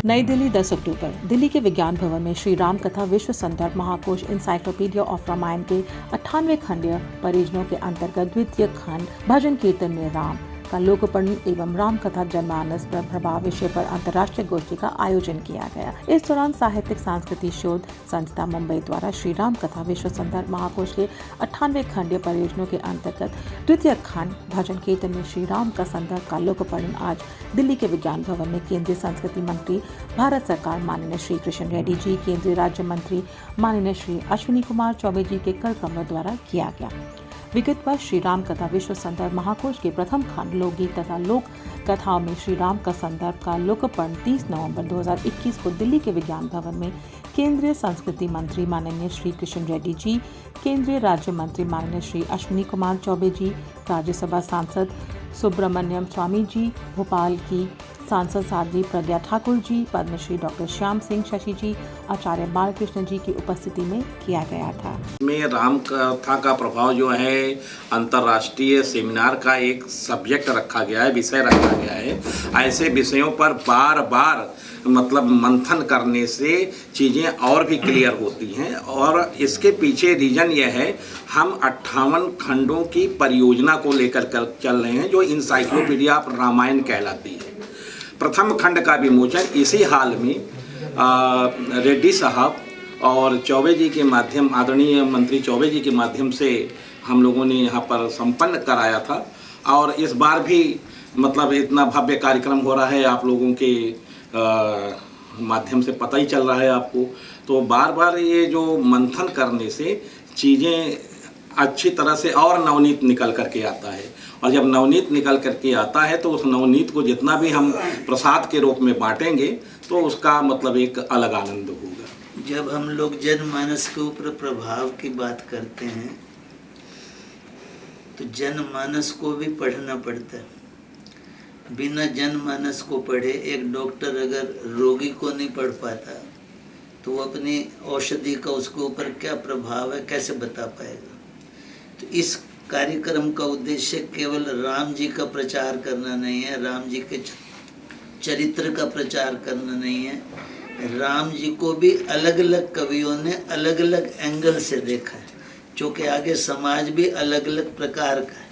नई दिल्ली 10 अक्टूबर। दिल्ली के विज्ञान भवन में श्री राम कथा विश्व संदर्भ महाकोश इंसाइक्लोपीडिया ऑफ रामायण के 98वें खंडीय परियोजनाओं के अंतर्गत द्वितीय खंड भजन कीर्तन में राम का लोकार्पण एवं राम कथा जनमानस पर प्रभाव विषय पर अंतर्राष्ट्रीय गोष्ठी का आयोजन किया गया। इस दौरान साहित्यिक सांस्कृतिक शोध संस्था मुंबई द्वारा श्री राम कथा विश्व संदर्भ महाकोश के 98वें खंडीय परियोजनाओं के अंतर्गत द्वितीय खंड भजन कीर्तन में श्री राम का संदर्भ का लोकार्पण आज दिल्ली के विज्ञान भवन में केंद्रीय संस्कृति मंत्री भारत सरकार माननीय श्री कृष्ण रेड्डी जी, केंद्रीय राज्य मंत्री माननीय श्री अश्विनी कुमार चौबे जी के कर कमलों द्वारा किया गया। विगत वर्ष श्री राम कथा विश्व संदर्भ महाकोश के प्रथम खंड लोकगीत तथा लोक कथाओं में श्री राम का संदर्भ का लोकार्पण 30 नवंबर 2021 को दिल्ली के विज्ञान भवन में केंद्रीय संस्कृति मंत्री माननीय श्री कृष्ण रेड्डी जी, केंद्रीय राज्य मंत्री माननीय श्री अश्विनी कुमार चौबे जी, राज्यसभा सांसद सुब्रमण्यम स्वामी जी, भोपाल की सांसद साध्वी प्रज्ञा ठाकुर जी, पद्मश्री डॉक्टर श्याम सिंह शशि जी, आचार्य बालकृष्ण जी की उपस्थिति में किया गया था। में राम कथा का प्रभाव जो है अंतर्राष्ट्रीय सेमिनार का एक सब्जेक्ट रखा गया है, विषय रखा गया है। ऐसे विषयों पर बार बार मतलब मंथन करने से चीज़ें और भी क्लियर होती हैं और इसके पीछे रीज़न यह है, हम 58 खंडों की परियोजना को लेकर चल रहे हैं जो इंसाइक्लोपीडिया ऑफ रामायण कहलाती है। प्रथम खंड का विमोचन इसी हाल में रेड्डी साहब और चौबे जी के माध्यम, आदरणीय मंत्री चौबे जी के माध्यम से हम लोगों ने यहाँ पर संपन्न कराया था और इस बार भी मतलब इतना भव्य कार्यक्रम हो रहा है, आप लोगों के माध्यम से पता ही चल रहा है आपको। तो बार बार ये जो मंथन करने से चीज़ें अच्छी तरह से और नवनीत निकल करके आता है और जब नवनीत निकल करके आता है तो उस नवनीत को जितना भी हम प्रसाद के रूप में बांटेंगे तो उसका मतलब एक अलग आनंद होगा। जब हम लोग जनमानस के ऊपर प्रभाव की बात करते हैं तो जनमानस को भी पढ़ना पड़ता है। बिना जनमानस को पढ़े एक डॉक्टर अगर रोगी को नहीं पढ़ पाता तो वो अपनी औषधि का उसके ऊपर क्या प्रभाव है कैसे बता पाएगा। तो इस कार्यक्रम का उद्देश्य केवल राम जी का प्रचार करना नहीं है, राम जी के चरित्र का प्रचार करना नहीं है, राम जी को भी अलग अलग कवियों ने अलग अलग एंगल से देखा है, चूँकि आगे समाज भी अलग अलग प्रकार का है।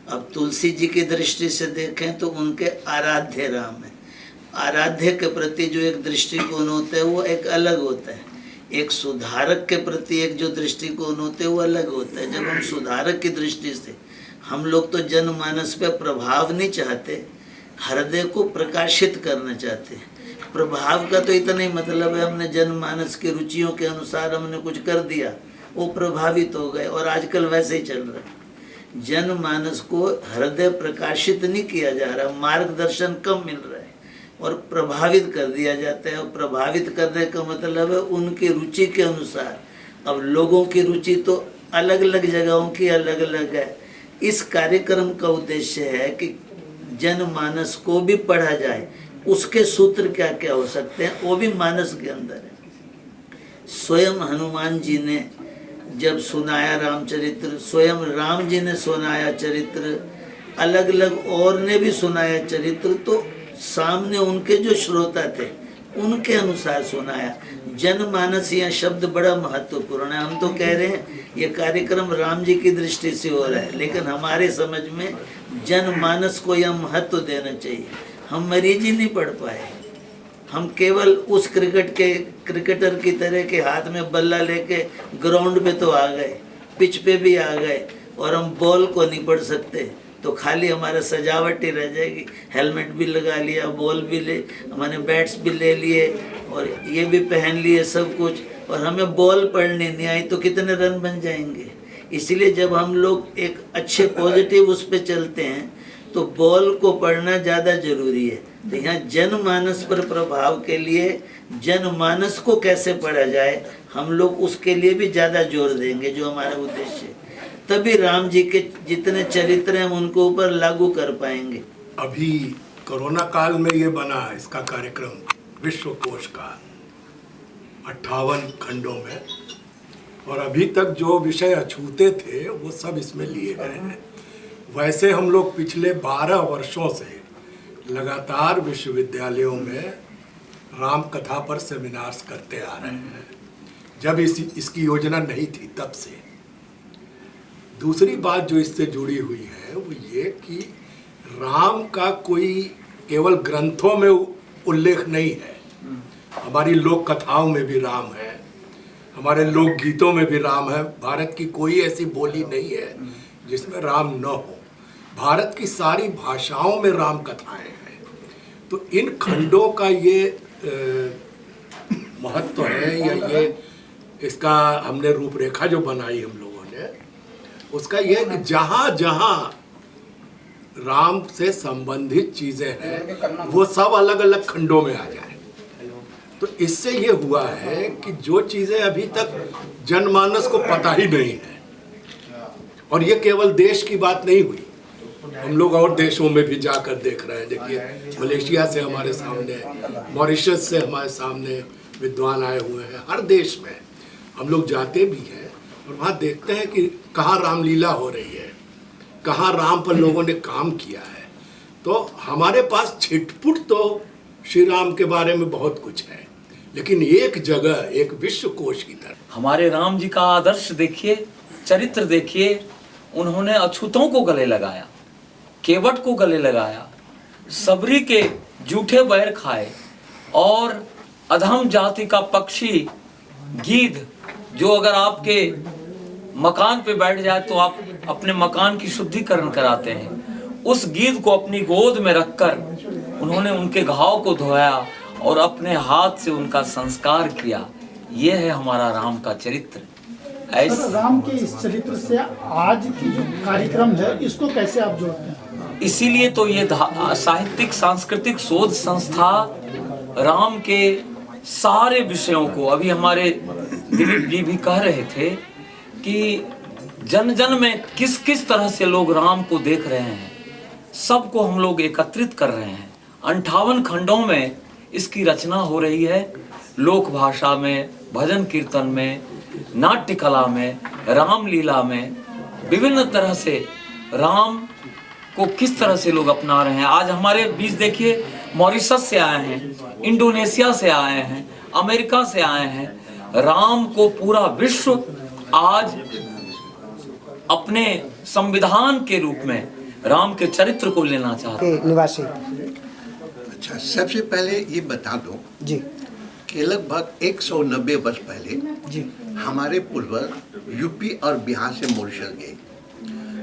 अब तुलसी जी की दृष्टि से देखें तो उनके आराध्य राम है, आराध्य के प्रति जो एक दृष्टिकोण होता है वो एक अलग होता है, एक सुधारक के प्रति एक जो दृष्टिकोण होते हैं वो अलग होता है। जब हम सुधारक की दृष्टि से हम लोग तो जनमानस पे प्रभाव नहीं चाहते, हृदय को प्रकाशित करना चाहते हैं। प्रभाव का तो इतना ही मतलब है हमने जनमानस की रुचियों के अनुसार हमने कुछ कर दिया, वो प्रभावित हो गए और आजकल वैसे ही चल रहा है। जनमानस को हृदय प्रकाशित नहीं किया जा रहा, मार्गदर्शन कम मिल रहा है और प्रभावित कर दिया जाता है। और प्रभावित करने का मतलब है उनकी रुचि के अनुसार। अब लोगों की रुचि तो अलग अलग जगहों की अलग अलग है। इस कार्यक्रम का उद्देश्य है कि जनमानस को भी पढ़ा जाए, उसके सूत्र क्या क्या हो सकते हैं वो भी मानस के अंदर है। स्वयं हनुमान जी ने जब सुनाया रामचरित्र, स्वयं राम जी ने सुनाया चरित्र, अलग अलग और ने भी सुनाया चरित्र, तो सामने उनके जो श्रोता थे उनके अनुसार सुनाया। जनमानस यह शब्द बड़ा महत्वपूर्ण है। हम तो कह रहे हैं ये कार्यक्रम राम जी की दृष्टि से हो रहा है, लेकिन हमारे समझ में जनमानस को यह महत्व देना चाहिए। हम मरीज ही नहीं पढ़ पाए, हम केवल उस क्रिकेटर की तरह के हाथ में बल्ला लेके ग्राउंड में तो आ गए, पिच पे भी आ गए और हम बॉल को नहीं पढ़ सकते, तो खाली हमारा सजावट ही रह जाएगी। हेलमेट भी लगा लिया, बॉल भी ले, हमारे बैट्स भी ले लिए और ये भी पहन लिए सब कुछ, और हमें बॉल पढ़नी नहीं आई तो कितने रन बन जाएंगे। इसलिए जब हम लोग एक अच्छे पॉजिटिव उस पर चलते हैं तो बॉल को पढ़ना ज़्यादा जरूरी है। तो यहाँ जनमानस पर प्रभाव के लिए जनमानस को कैसे पढ़ा जाए हम लोग उसके लिए भी ज़्यादा जोर देंगे, जो हमारा उद्देश्य है। तभी राम जी के जितने चरित्र हैं उनको ऊपर लागू कर पाएंगे। अभी कोरोना काल में ये बना इसका कार्यक्रम विश्व कोश का 58 खंडों में, और अभी तक जो विषय अछूते थे वो सब इसमें लिए गए हैं। वैसे हम लोग पिछले 12 वर्षों से लगातार विश्वविद्यालयों में राम कथा पर सेमिनार्स करते आ रहे हैं, जब इसकी योजना नहीं थी तब से। दूसरी बात जो इससे जुड़ी हुई है वो ये कि राम का कोई केवल ग्रंथों में उल्लेख नहीं है, हमारी लोक कथाओं में भी राम है, हमारे लोक गीतों में भी राम है। भारत की कोई ऐसी बोली नहीं है जिसमें राम न हो। भारत की सारी भाषाओं में राम कथाएं हैं। तो इन खंडों का ये महत्व है, या ये इसका हमने रूपरेखा जो बनाई हम लोगों ने, उसका ये कि जहाँ जहाँ राम से संबंधित चीजें हैं वो सब अलग अलग खंडों में आ जाए। तो इससे ये हुआ है कि जो चीजें अभी तक जनमानस को पता ही नहीं है, और ये केवल देश की बात नहीं हुई, हम लोग और देशों में भी जाकर देख रहे हैं। देखिए मलेशिया से हमारे सामने, मॉरिशस से हमारे सामने विद्वान आए हुए हैं। हर देश में हम लोग जाते भी हैं और वहाँ देखते हैं कि कहाँ रामलीला हो रही है, कहाँ राम पर लोगों ने काम किया है। तो हमारे पास छिटपुट तो श्री राम के बारे में बहुत कुछ है, लेकिन एक जगह, एक विश्व कोश की तरह हमारे राम जी का आदर्श देखिए, चरित्र देखिए। उन्होंने अछूतों को गले लगाया, केवट को गले लगाया, सबरी के जूठे बैर खाए, और अधम जाति का पक्षी गीध, जो अगर आपके मकान पे बैठ जाए तो आप अपने मकान की शुद्धिकरण कराते हैं, उस गीध को अपनी गोद में रखकर उन्होंने उनके घाव को धोया और अपने हाथ से उनका संस्कार किया। ये है हमारा राम का चरित्र। सर, राम के इस चरित्र से आज की जो कार्यक्रम है इसको कैसे आप जोड़ते हैं? इसीलिए तो ये साहित्यिक सांस्कृतिक शोध संस्था राम के सारे विषयों को, अभी हमारे दिलीप जी भी कह रहे थे कि जन जन में किस किस तरह से लोग राम को देख रहे हैं, सबको हम लोग एकत्रित कर रहे हैं। 58 खंडों में इसकी रचना हो रही है, लोक भाषा में, भजन कीर्तन में, नाट्य कला में, रामलीला में, विभिन्न तरह से राम को किस तरह से लोग अपना रहे हैं। आज हमारे बीच देखिए मॉरिशस से आए हैं, इंडोनेशिया से आए हैं, अमेरिका से आए हैं। राम को पूरा विश्व आज अपने संविधान के रूप में राम के चरित्र को लेना चाहते हैं। निवासी अच्छा, सबसे पहले ये बता दो जी कि लगभग 190 वर्ष पहले जी हमारे पूर्वज यूपी और बिहार से मॉरिशस गए।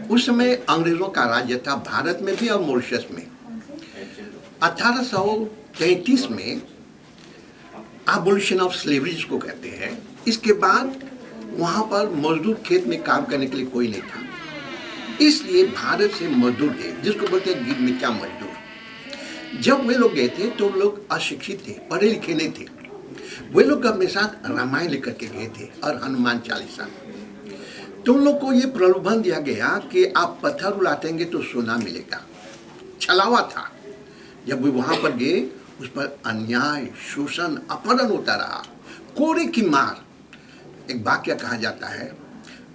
उस समय अंग्रेजों का राज्य था, भारत में भी और मॉरिशस में। 1833 में एबॉलिशन ऑफ स्लेवरी जिसको कहते हैं, इसके बाद वहाँ पर मजदूर खेत में काम करने के लिए कोई नहीं था, इसलिए भारत से मजदूर गए, जिसको बोलते हैं गिर में क्या मजदूर। जब वे लोग गए थे तो लोग अशिक्षित थे, पढ़े लिखे नहीं थे। वे लोग अपने साथ रामायण लेकर के गए थे और हनुमान चालीसा। तो उन लोग को ये प्रलोभन दिया गया कि आप पत्थर उलाटेंगे तो सोना मिलेगा। छलावा था। जब वे वहाँ पर गए, उस पर अन्याय, शोषण, अपहरण होता रहा, कोड़े की मार। एक वाक्य कहा जाता है,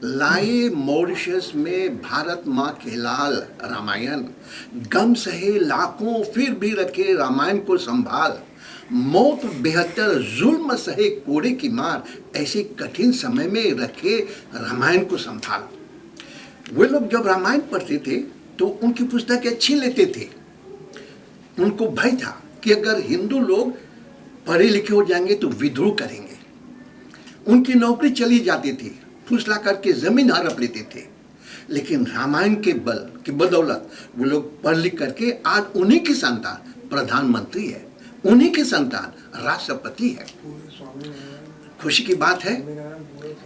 लाए मॉरिशस में भारत माँ के लाल रामायण, गम सहे लाखों फिर भी रखे रामायण को संभाल, मौत बेहतर जुल्म सहे कोड़े की मार, ऐसे कठिन समय में रखे रामायण को संभाल। वे लोग जब रामायण पढ़ते थे तो उनकी पुस्तकें छीन लेते थे। उनको भय था कि अगर हिंदू लोग पढ़े लिखे हो जाएंगे तो विद्रोह करेंगे। उनकी नौकरी चली जाती थी, फुसला करके जमीन हड़प लेते थे। लेकिन रामायण के बल की बदौलत वो लोग पढ़ लिख करके आज उन्हीं की संतान प्रधानमंत्री है, उन्हीं की संतान राष्ट्रपति है। खुशी की बात है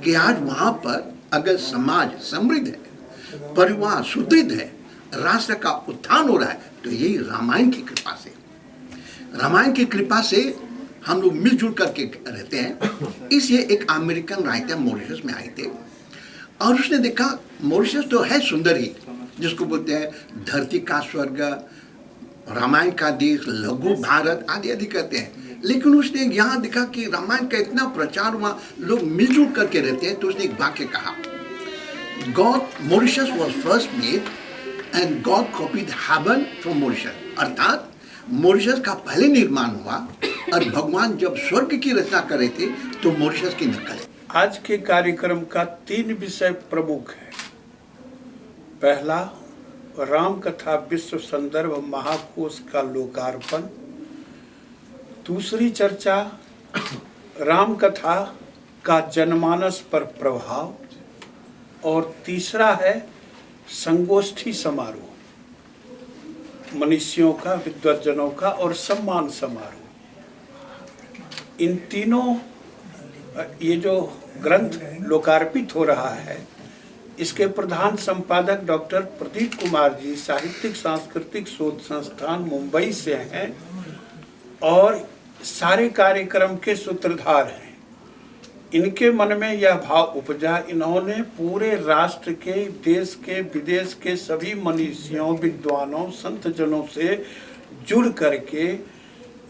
कि आज वहाँ पर अगर समाज समृद्ध है, परिवार सुदृढ़ है, राष्ट्र का उत्थान हो रहा है, तो यही रामायण की कृपा से। रामायण की कृपा से हम लोग मिलजुल करके रहते हैं। इसलिए एक अमेरिकन राइटर मॉरिशस में आए थे और उसने देखा मॉरिशस तो है सुंदर ही, जिसको बोलते हैं धरती का स्वर्ग, रामायण का देश, लघु भारत आदि आदि कहते हैं। लेकिन उसने यहाँ देखा कि रामायण का इतना प्रचार हुआ, लोग मिलजुल करके रहते हैं, तो उसने एक वाक्य कहा, God Mauritius was first made and God copied heaven from Mauritius. अर्थात मॉरिशस का पहले निर्माण हुआ और भगवान जब स्वर्ग की रचना कर रहे थे तो मॉरिशस की नकल है। आज के कार्यक्रम का 3 विषय प्रमुख है। पहला, राम कथा विश्व संदर्भ महाकोश का लोकार्पण। दूसरी चर्चा, राम कथा का जनमानस पर प्रभाव। और तीसरा है संगोष्ठी समारोह, मनीषियों का, विद्वज्जनों का और सम्मान समारोह। इन तीनों, ये जो ग्रंथ लोकार्पित हो रहा है, इसके प्रधान संपादक डॉक्टर प्रदीप कुमार जी साहित्यिक सांस्कृतिक शोध संस्थान मुंबई से हैं और सारे कार्यक्रम के सूत्रधार हैं। इनके मन में यह भाव उपजा, इन्होंने पूरे राष्ट्र के, देश के, विदेश के सभी मनीषियों, विद्वानों, संतजनों से जुड़ करके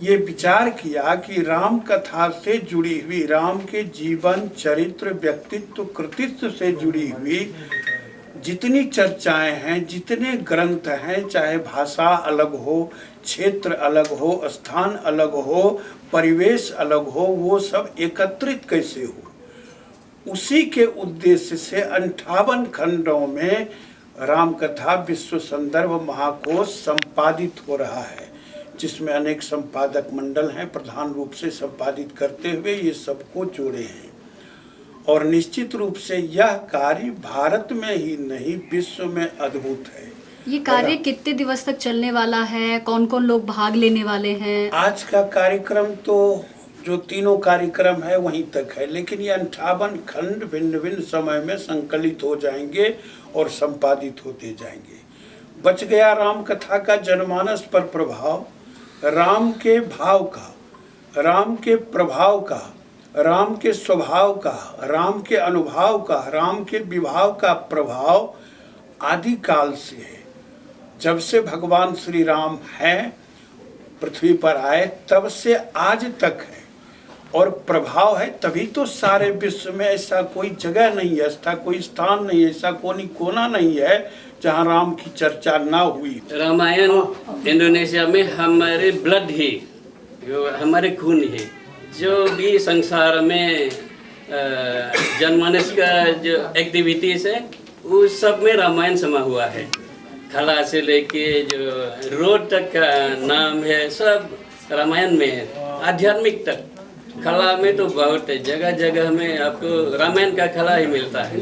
ये विचार किया कि राम कथा से जुड़ी हुई, राम के जीवन, चरित्र, व्यक्तित्व, कृतित्व से जुड़ी हुई जितनी चर्चाएं हैं, जितने ग्रंथ हैं, चाहे भाषा अलग हो, क्षेत्र अलग हो, स्थान अलग हो, परिवेश अलग हो, वो सब एकत्रित कैसे हो, उसी के उद्देश्य से 58 खंडों में राम कथा विश्व संदर्भ महाकोश संपादित हो रहा है, जिसमें अनेक संपादक मंडल हैं प्रधान रूप से संपादित करते हुए ये सबको जोड़े हैं। और निश्चित रूप से यह कार्य भारत में ही नहीं विश्व में अद्भुत है। ये कार्य कितने दिवस तक चलने वाला है? कौन कौन लोग भाग लेने वाले हैं? आज का कार्यक्रम तो जो तीनों कार्यक्रम है वहीं तक है, लेकिन ये 58 खंड भिन्न भिन्न समय में संकलित हो जाएंगे और संपादित होते जाएंगे। बच गया राम कथा का जनमानस पर प्रभाव, राम के भाव का, राम के प्रभाव का, राम के स्वभाव का, राम के अनुभाव का, राम के विभाव का प्रभाव आदि काल से है। जब से भगवान श्री राम हैं, पृथ्वी पर आए, तब से आज तक है और प्रभाव है। तभी तो सारे विश्व में ऐसा कोई जगह नहीं है, ऐसा कोई स्थान नहीं है, ऐसा कोई कोना नहीं है जहाँ राम की चर्चा ना हुई। रामायण इंडोनेशिया में हमारे ब्लड है, जो हमारे खून है। जो भी संसार में जनमानस का जो एक्टिविटीज है वो सब में रामायण समा हुआ है। खला से लेके जो रोड तक का नाम है सब रामायण में है, आध्यात्मिक तक। खला में तो बहुत है, जगह जगह में आपको रामायण का खला ही मिलता है।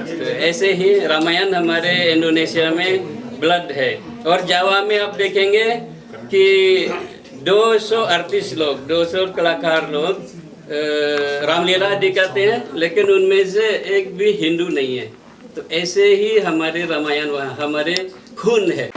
तो ऐसे ही रामायण हमारे इंडोनेशिया में ब्लड है। और जावा में आप देखेंगे कि 200 आर्टिस्ट लोग, 200 कलाकार लोग रामलीला दिखाते हैं, लेकिन उनमें से एक भी हिंदू नहीं है। तो ऐसे ही हमारे रामायण वहाँ हमारे खून है।